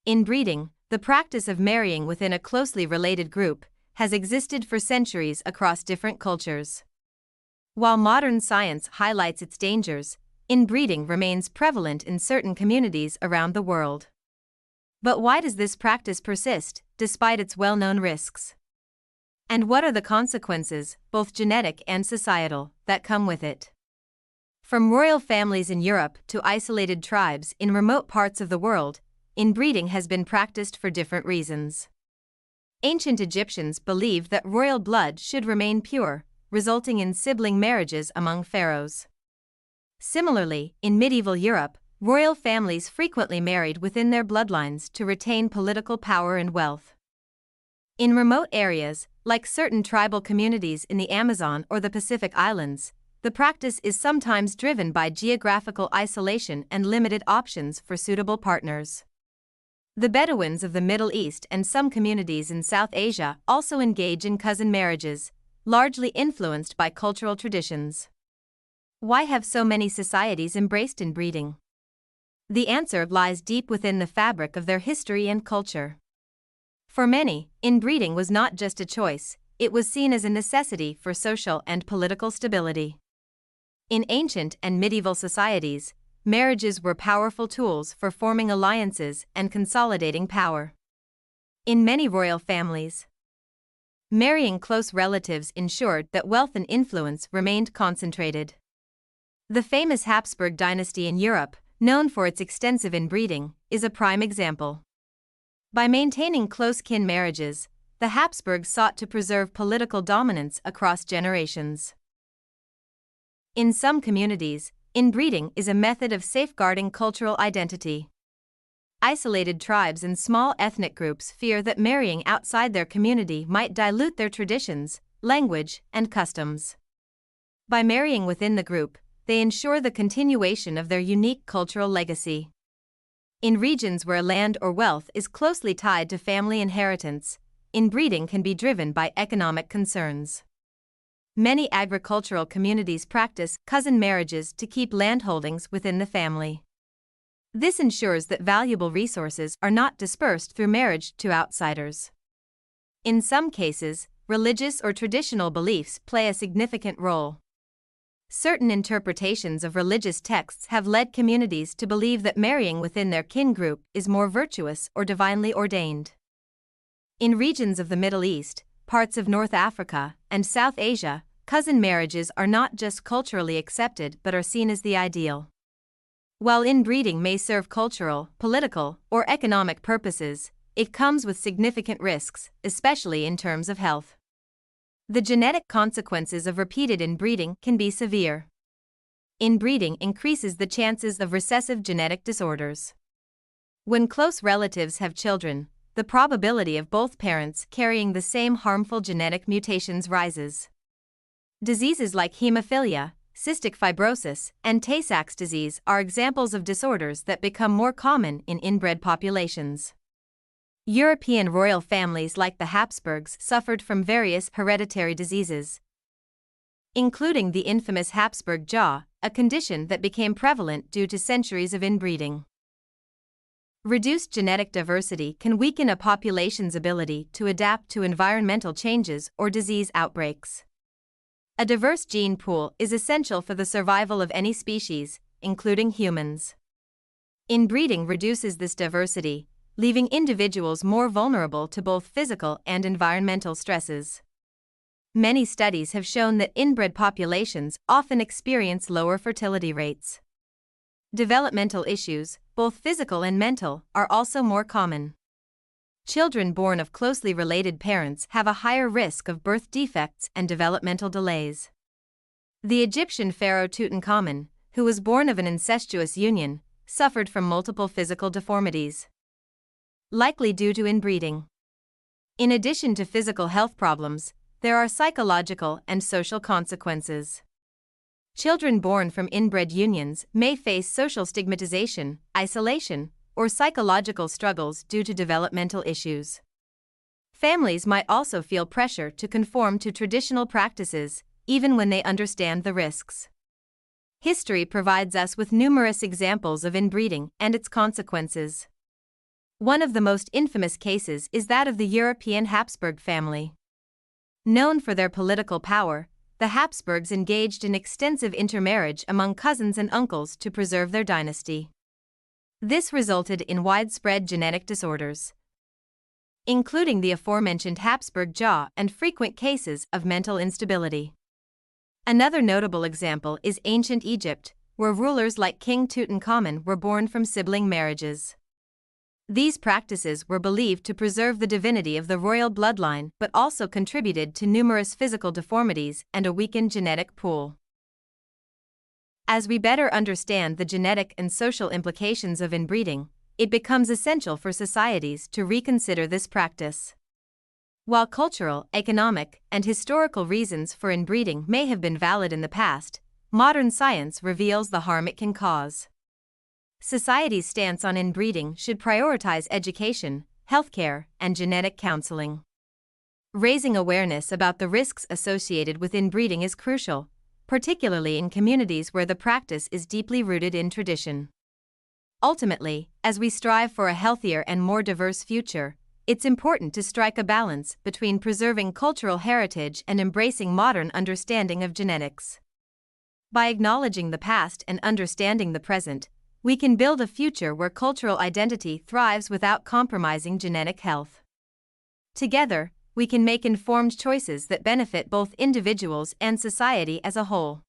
Inbreeding, the practice of marrying within a closely related group, has existed for centuries across different cultures. While modern science highlights its dangers, inbreeding remains prevalent in certain communities around the world. But why does this practice persist, despite its well-known risks? And what are the consequences, both genetic and societal, that come with it? From royal families in Europe to isolated tribes in remote parts of the world, inbreeding has been practiced for different reasons. Ancient Egyptians believed that royal blood should remain pure, resulting in sibling marriages among pharaohs. Similarly, in medieval Europe, royal families frequently married within their bloodlines to retain political power and wealth. In remote areas, like certain tribal communities in the Amazon or the Pacific Islands, the practice is sometimes driven by geographical isolation and limited options for suitable partners. The Bedouins of the Middle East and some communities in South Asia also engage in cousin marriages, largely influenced by cultural traditions. Why have so many societies embraced inbreeding? The answer lies deep within the fabric of their history and culture. For many, inbreeding was not just a choice, it was seen as a necessity for social and political stability. In ancient and medieval societies, marriages were powerful tools for forming alliances and consolidating power. In many royal families, marrying close relatives ensured that wealth and influence remained concentrated. The famous Habsburg dynasty in Europe, known for its extensive inbreeding, is a prime example. By maintaining close kin marriages, the Habsburgs sought to preserve political dominance across generations. In some communities, inbreeding is a method of safeguarding cultural identity. Isolated tribes and small ethnic groups fear that marrying outside their community might dilute their traditions, language, and customs. By marrying within the group, they ensure the continuation of their unique cultural legacy. In regions where land or wealth is closely tied to family inheritance, inbreeding can be driven by economic concerns. Many agricultural communities practice cousin marriages to keep landholdings within the family. This ensures that valuable resources are not dispersed through marriage to outsiders. In some cases, religious or traditional beliefs play a significant role. Certain interpretations of religious texts have led communities to believe that marrying within their kin group is more virtuous or divinely ordained. In regions of the Middle East, parts of North Africa, and South Asia, cousin marriages are not just culturally accepted but are seen as the ideal. While inbreeding may serve cultural, political, or economic purposes, it comes with significant risks, especially in terms of health. The genetic consequences of repeated inbreeding can be severe. Inbreeding increases the chances of recessive genetic disorders. When close relatives have children, the probability of both parents carrying the same harmful genetic mutations rises. Diseases like hemophilia, cystic fibrosis, and Tay-Sachs disease are examples of disorders that become more common in inbred populations. European royal families like the Habsburgs suffered from various hereditary diseases, including the infamous Habsburg jaw, a condition that became prevalent due to centuries of inbreeding. Reduced genetic diversity can weaken a population's ability to adapt to environmental changes or disease outbreaks. A diverse gene pool is essential for the survival of any species, including humans. Inbreeding reduces this diversity, leaving individuals more vulnerable to both physical and environmental stresses. Many studies have shown that inbred populations often experience lower fertility rates. Developmental issues, both physical and mental, are also more common. Children born of closely related parents have a higher risk of birth defects and developmental delays. The Egyptian pharaoh Tutankhamun, who was born of an incestuous union, suffered from multiple physical deformities, likely due to inbreeding. In addition to physical health problems, there are psychological and social consequences. Children born from inbred unions may face social stigmatization, isolation, or psychological struggles due to developmental issues. Families might also feel pressure to conform to traditional practices, even when they understand the risks. History provides us with numerous examples of inbreeding and its consequences. One of the most infamous cases is that of the European Habsburg family. Known for their political power, the Habsburgs engaged in extensive intermarriage among cousins and uncles to preserve their dynasty. This resulted in widespread genetic disorders, including the aforementioned Habsburg jaw and frequent cases of mental instability. Another notable example is ancient Egypt, where rulers like King Tutankhamun were born from sibling marriages. These practices were believed to preserve the divinity of the royal bloodline but also contributed to numerous physical deformities and a weakened genetic pool. As we better understand the genetic and social implications of inbreeding, it becomes essential for societies to reconsider this practice. While cultural, economic, and historical reasons for inbreeding may have been valid in the past, modern science reveals the harm it can cause. Society's stance on inbreeding should prioritize education, healthcare, and genetic counseling. Raising awareness about the risks associated with inbreeding is crucial, particularly in communities where the practice is deeply rooted in tradition. Ultimately, as we strive for a healthier and more diverse future, it's important to strike a balance between preserving cultural heritage and embracing modern understanding of genetics. By acknowledging the past and understanding the present, we can build a future where cultural identity thrives without compromising genetic health. Together, we can make informed choices that benefit both individuals and society as a whole.